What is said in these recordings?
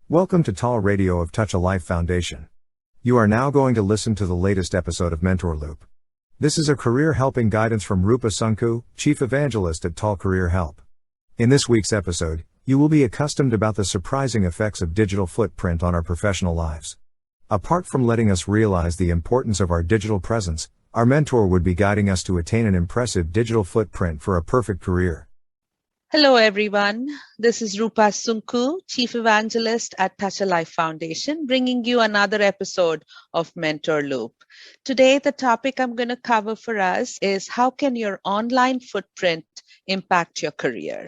Welcome to TALRadio of Touch a Life Foundation. You are now going to listen to the latest episode of Mentor Loop. This is a career helping guidance from Roopa Sunku, Chief Evangelist at TAL Career Help. In this week's episode, you will be accustomed about the surprising effects of digital footprint on our professional lives. Apart from letting us realize the importance of our digital presence, our mentor would be guiding us to attain an impressive digital footprint for a perfect career. Hello, everyone. This is Roopa Sunku, Chief Evangelist at Touch a Life Foundation, bringing you another episode of Mentor Loop. Today, the topic I'm going to cover for us is how can your online footprint impact your career?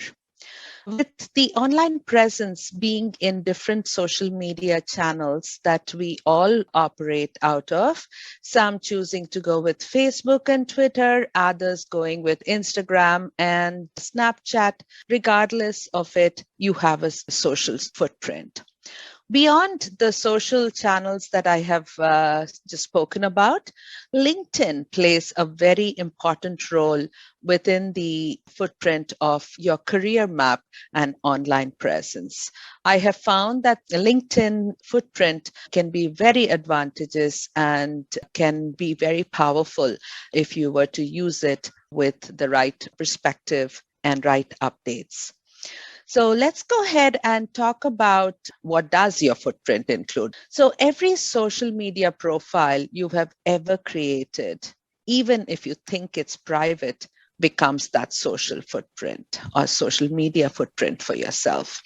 With the online presence being in different social media channels that we all operate out of, some choosing to go with Facebook and Twitter, others going with Instagram and Snapchat, regardless of it, you have a social footprint. Beyond the social channels that I have just spoken about, LinkedIn plays a very important role within the footprint of your career map and online presence. I have found that the LinkedIn footprint can be very advantageous and can be very powerful if you were to use it with the right perspective and right updates. So let's go ahead and talk about what does your footprint include. So every social media profile you have ever created, even if you think it's private, becomes that social footprint or social media footprint for yourself.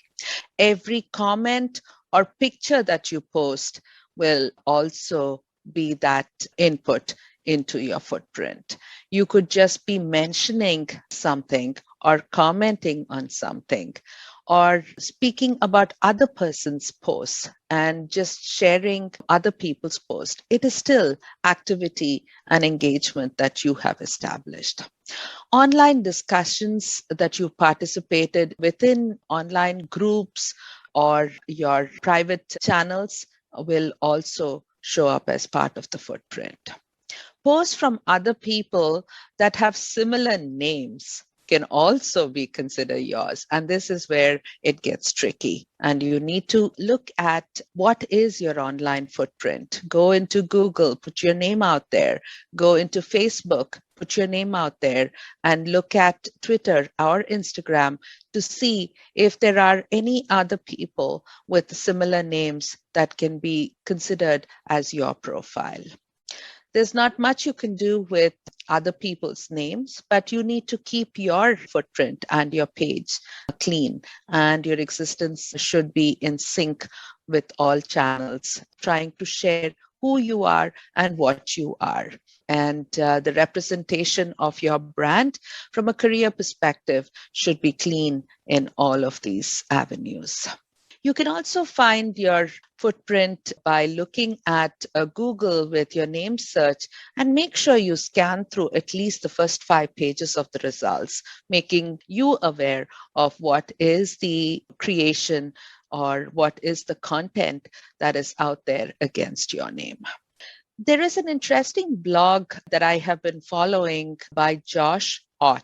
Every comment or picture that you post will also be that input into your footprint. You could just be mentioning something or commenting on something or speaking about other person's posts and just sharing other people's posts. It is still activity and engagement that you have established. Online discussions that you participated within online groups or your private channels will also show up as part of the footprint. Posts from other people that have similar names can also be considered yours. And this is where it gets tricky. And you need to look at what is your online footprint. Go into Google, put your name out there. Go into Facebook, put your name out there, and look at Twitter or Instagram to see if there are any other people with similar names that can be considered as your profile. There's not much you can do with other people's names, but you need to keep your footprint and your page clean, and your existence should be in sync with all channels, trying to share who you are and what you are. And the representation of your brand from a career perspective should be clean in all of these avenues. You can also find your footprint by looking at Google with your name search and make sure you scan through at least the first 5 pages of the results, making you aware of what is the creation or what is the content that is out there against your name. There is an interesting blog that I have been following by Josh Och,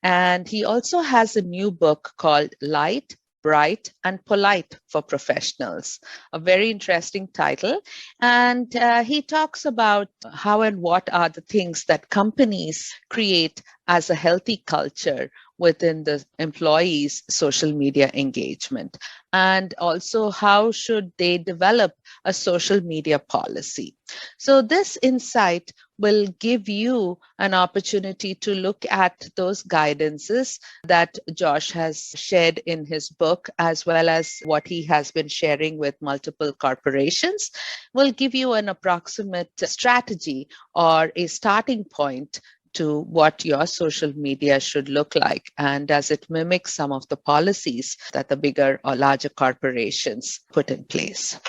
and he also has a new book called Light, Bright and Polite for Professionals, a very interesting title. And he talks about how and what are the things that companies create as a healthy culture within the employees' social media engagement, and also how should they develop a social media policy. So this insight will give you an opportunity to look at those guidances that Josh has shared in his book, as well as what he has been sharing with multiple corporations, will give you an approximate strategy or a starting point to what your social media should look like, and does it mimic some of the policies that the bigger or larger corporations put in place.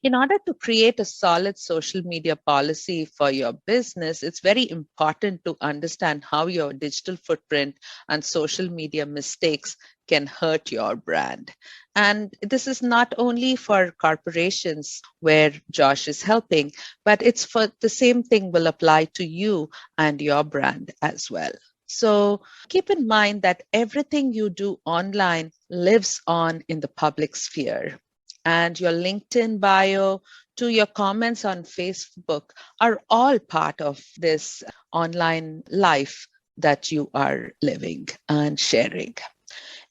In order to create a solid social media policy for your business, it's very important to understand how your digital footprint and social media mistakes can hurt your brand. And this is not only for corporations where Josh is helping, but it's for the same thing will apply to you and your brand as well. So keep in mind that everything you do online lives on in the public sphere. And your LinkedIn bio to your comments on Facebook are all part of this online life that you are living and sharing.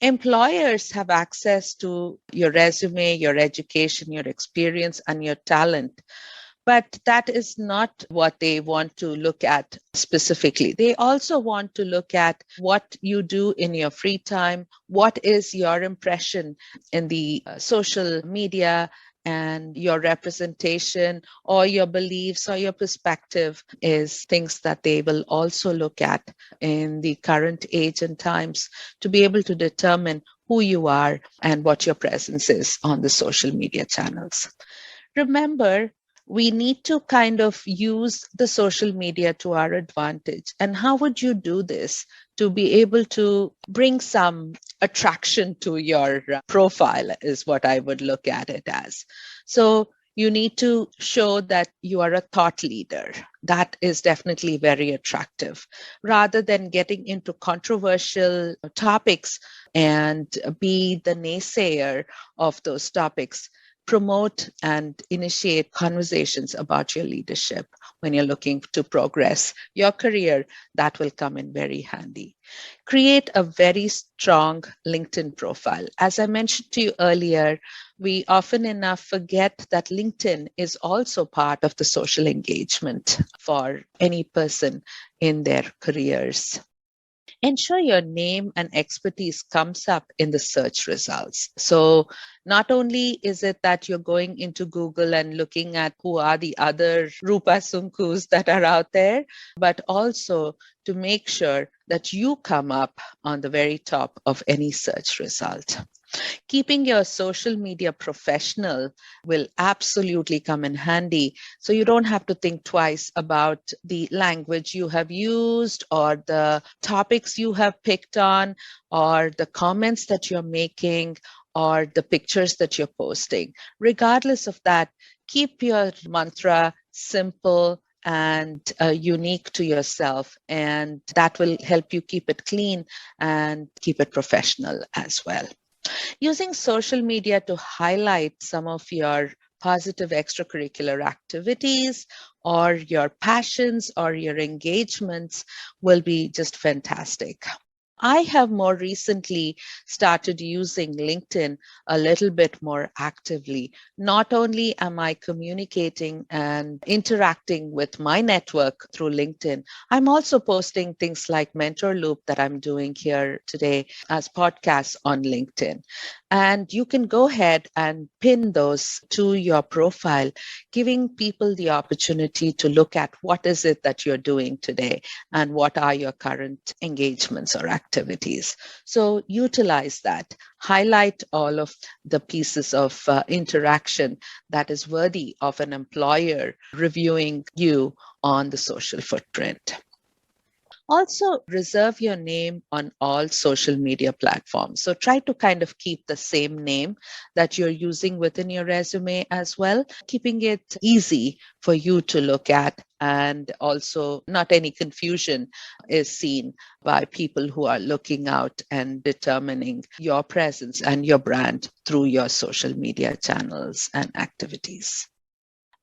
Employers have access to your resume, your education, your experience, and your talent. But that is not what they want to look at specifically. They also want to look at what you do in your free time, what is your impression in the social media, and your representation or your beliefs or your perspective is things that they will also look at in the current age and times to be able to determine who you are and what your presence is on the social media channels. Remember, we need to kind of use the social media to our advantage. And how would you do this to be able to bring some attraction to your profile is what I would look at it as. So you need to show that you are a thought leader. That is definitely very attractive. Rather than getting into controversial topics and be the naysayer of those topics, promote and initiate conversations about your leadership when you're looking to progress your career. That will come in very handy. Create a very strong LinkedIn profile. As I mentioned to you earlier, we often enough forget that LinkedIn is also part of the social engagement for any person in their careers. Ensure your name and expertise comes up in the search results. So not only is it that you're going into Google and looking at who are the other Roopa Sunkus that are out there, but also to make sure that you come up on the very top of any search result. Keeping your social media professional will absolutely come in handy. So you don't have to think twice about the language you have used or the topics you have picked on or the comments that you're making or the pictures that you're posting. Regardless of that, keep your mantra simple and unique to yourself, and that will help you keep it clean and keep it professional as well. Using social media to highlight some of your positive extracurricular activities or your passions or your engagements will be just fantastic. I have more recently started using LinkedIn a little bit more actively. Not only am I communicating and interacting with my network through LinkedIn, I'm also posting things like Mentor Loop that I'm doing here today as podcasts on LinkedIn. And you can go ahead and pin those to your profile, giving people the opportunity to look at what is it that you're doing today and what are your current engagements or activities. So utilize that. Highlight all of the pieces of interaction that is worthy of an employer reviewing you on the social footprint. Also, reserve your name on all social media platforms. So try to kind of keep the same name that you're using within your resume as well, keeping it easy for you to look at, and also not any confusion is seen by people who are looking out and determining your presence and your brand through your social media channels and activities.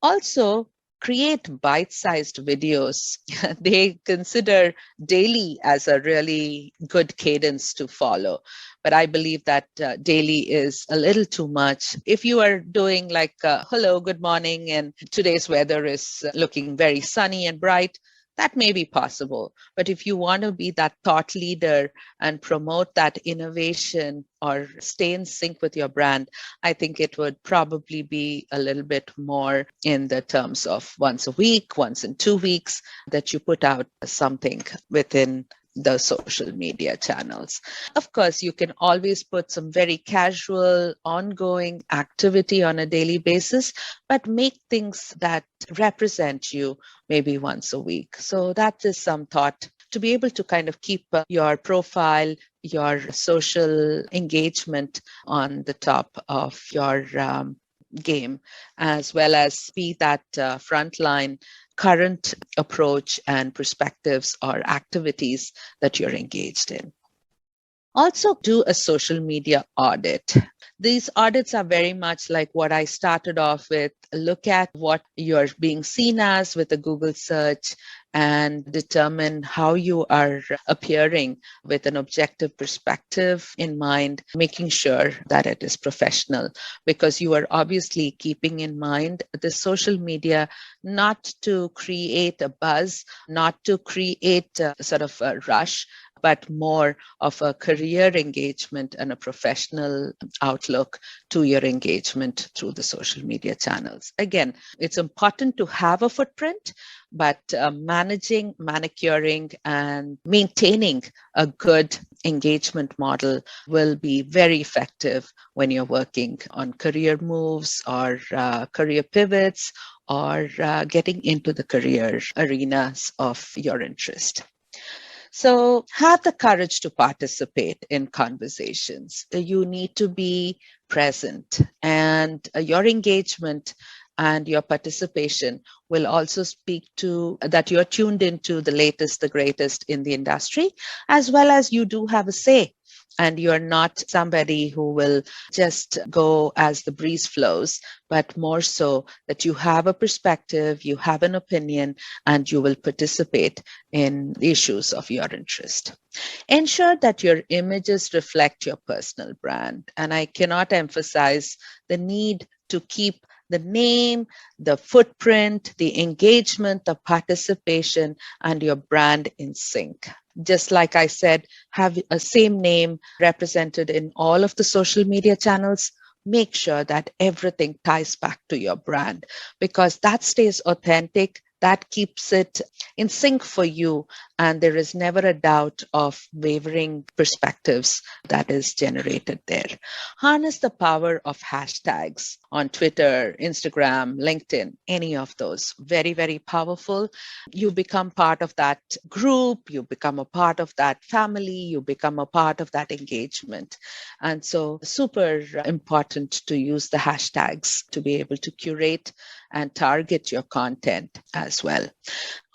Also, create bite-sized videos. They consider daily as a really good cadence to follow. But I believe that daily is a little too much. If you are doing like, hello, good morning, and today's weather is looking very sunny and bright, that may be possible. But if you want to be that thought leader and promote that innovation or stay in sync with your brand, I think it would probably be a little bit more in the terms of once a week, once in 2 weeks, that you put out something within the social media channels. Of course, you can always put some very casual, ongoing activity on a daily basis, but make things that represent you maybe once a week. So that is some thought to be able to kind of keep your profile, your social engagement on the top of your game, as well as be that frontline current approach and perspectives or activities that you're engaged in. Also, do a social media audit. These audits are very much like what I started off with. Look at what you're being seen as with a Google search and determine how you are appearing with an objective perspective in mind, making sure that it is professional, because you are obviously keeping in mind the social media not to create a buzz, not to create a sort of a rush, but more of a career engagement and a professional outlook to your engagement through the social media channels. Again, it's important to have a footprint, but managing, manicuring, and maintaining a good engagement model will be very effective when you're working on career moves or career pivots or getting into the career arenas of your interest. So have the courage to participate in conversations. You need to be present, and your engagement and your participation will also speak to that you're tuned into the latest, the greatest in the industry, as well as you do have a say. And you're not somebody who will just go as the breeze flows, but more so that you have a perspective, you have an opinion, and you will participate in issues of your interest. Ensure that your images reflect your personal brand. And I cannot emphasize the need to keep the name, the footprint, the engagement, the participation, and your brand in sync. Just like I said, have a same name represented in all of the social media channels. Make sure that everything ties back to your brand, because that stays authentic. That keeps it in sync for you, and there is never a doubt of wavering perspectives that is generated there. Harness the power of hashtags on Twitter, Instagram, LinkedIn, any of those. Very, very powerful. You become part of that group, you become a part of that family, you become a part of that engagement. And so super important to use the hashtags to be able to curate and target your content as well.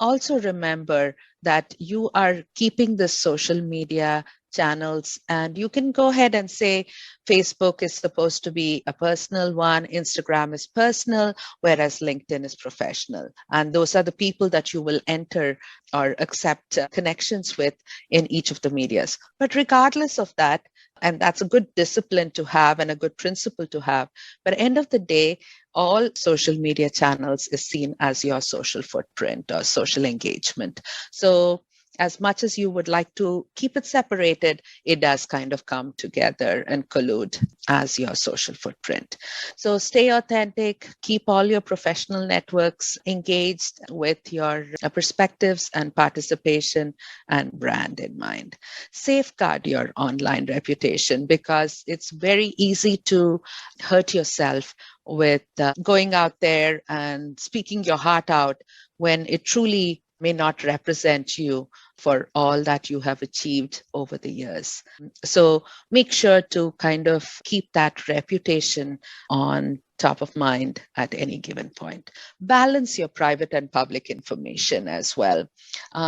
Also remember that you are keeping the social media channels, and you can go ahead and say Facebook is supposed to be a personal one, Instagram is personal, whereas LinkedIn is professional. And those are the people that you will enter or accept connections with in each of the medias. But regardless of that, and that's a good discipline to have and a good principle to have, but at the end of the day, all social media channels is seen as your social footprint or social engagement. So as much as you would like to keep it separated, it does kind of come together and collude as your social footprint. So stay authentic, keep all your professional networks engaged with your perspectives and participation and brand in mind. Safeguard your online reputation, because it's very easy to hurt yourself with going out there and speaking your heart out when it truly may not represent you for all that you have achieved over the years. So make sure to kind of keep that reputation on top of mind at any given point. Balance your private and public information as well.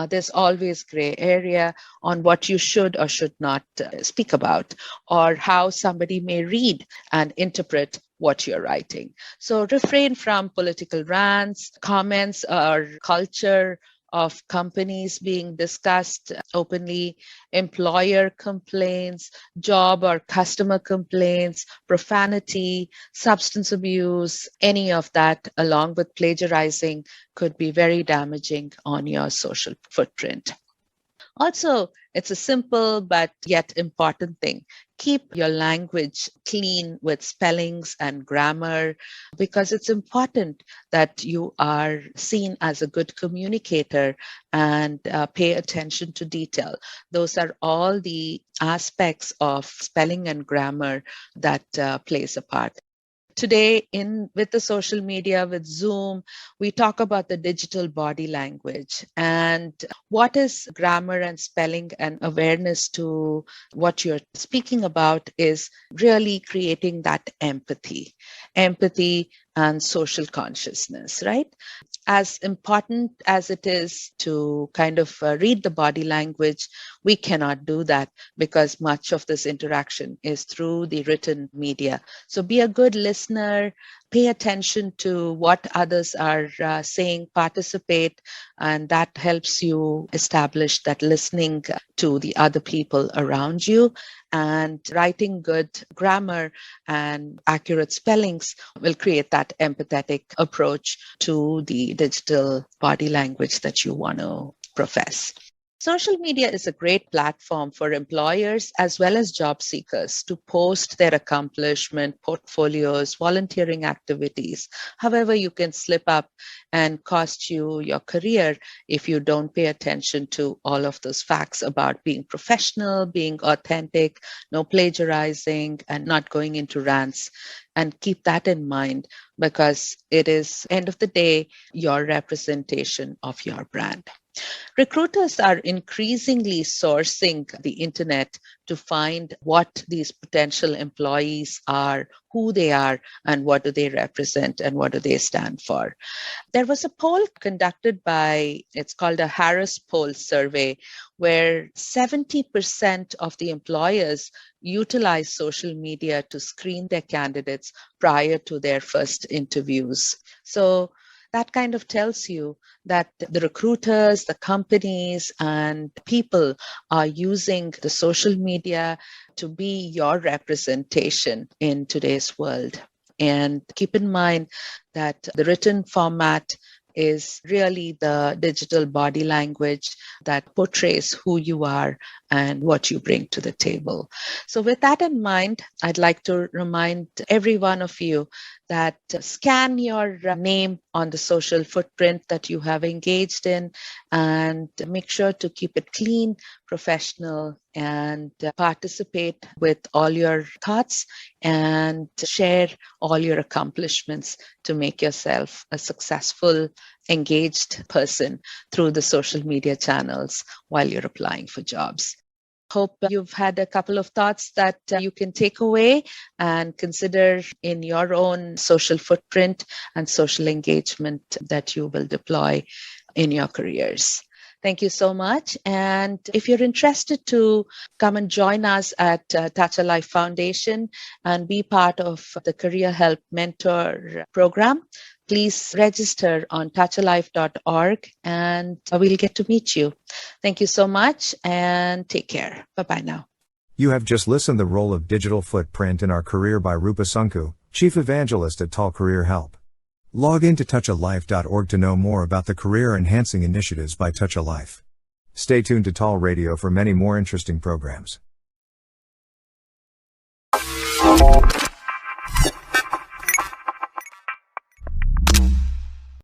There's always gray area on what you should or should not speak about, or how somebody may read and interpret what you're writing. So refrain from political rants, comments, or culture of companies being discussed openly, employer complaints, job or customer complaints, profanity, substance abuse, any of that, along with plagiarizing, could be very damaging on your social footprint. Also, it's a simple but yet important thing. Keep your language clean with spellings and grammar, because it's important that you are seen as a good communicator and pay attention to detail. Those are all the aspects of spelling and grammar that plays a part. Today, with the social media, with Zoom, we talk about the digital body language, and what is grammar and spelling and awareness to what you're speaking about is really creating that empathy and social consciousness, right? as important as it is to kind of read the body language, we cannot do that because much of this interaction is through the written media. So be a good listener, pay attention to what others are saying, participate, and that helps you establish that listening to the other people around you. And writing good grammar and accurate spellings will create that empathetic approach to the digital body language that you want to profess. Social media is a great platform for employers as well as job seekers to post their accomplishment, portfolios, volunteering activities. However, you can slip up and cost you your career if you don't pay attention to all of those facts about being professional, being authentic, no plagiarizing, and not going into rants. And keep that in mind because it is, end of the day, your representation of your brand. Recruiters are increasingly sourcing the internet to find what these potential employees are, who they are, and what do they represent and what do they stand for. There was a poll conducted by, it's called a Harris Poll survey, where 70% of the employers utilize social media to screen their candidates prior to their first interviews. So that kind of tells you that the recruiters, the companies, and people are using the social media to be your representation in today's world. And keep in mind that the written format is really the digital body language that portrays who you are and what you bring to the table. So with that in mind, I'd like to remind every one of you that scan your name on the social footprint that you have engaged in and make sure to keep it clean, professional, and participate with all your thoughts and share all your accomplishments to make yourself a successful, engaged person through the social media channels while you're applying for jobs. Hope you've had a couple of thoughts that you can take away and consider in your own social footprint and social engagement that you will deploy in your careers. Thank you so much. And if you're interested to come and join us at Touch a Life Foundation and be part of the Career Help Mentor program, please register on touchalife.org and we'll get to meet you. Thank you so much and take care. Bye-bye now. You have just listened to The Role of Digital Footprint in Our Career by Roopa Sunku, Chief Evangelist at TAL Career Help. Log in to touchalife.org to know more about the career-enhancing initiatives by Touch a Life. Stay tuned to TALRadio for many more interesting programs.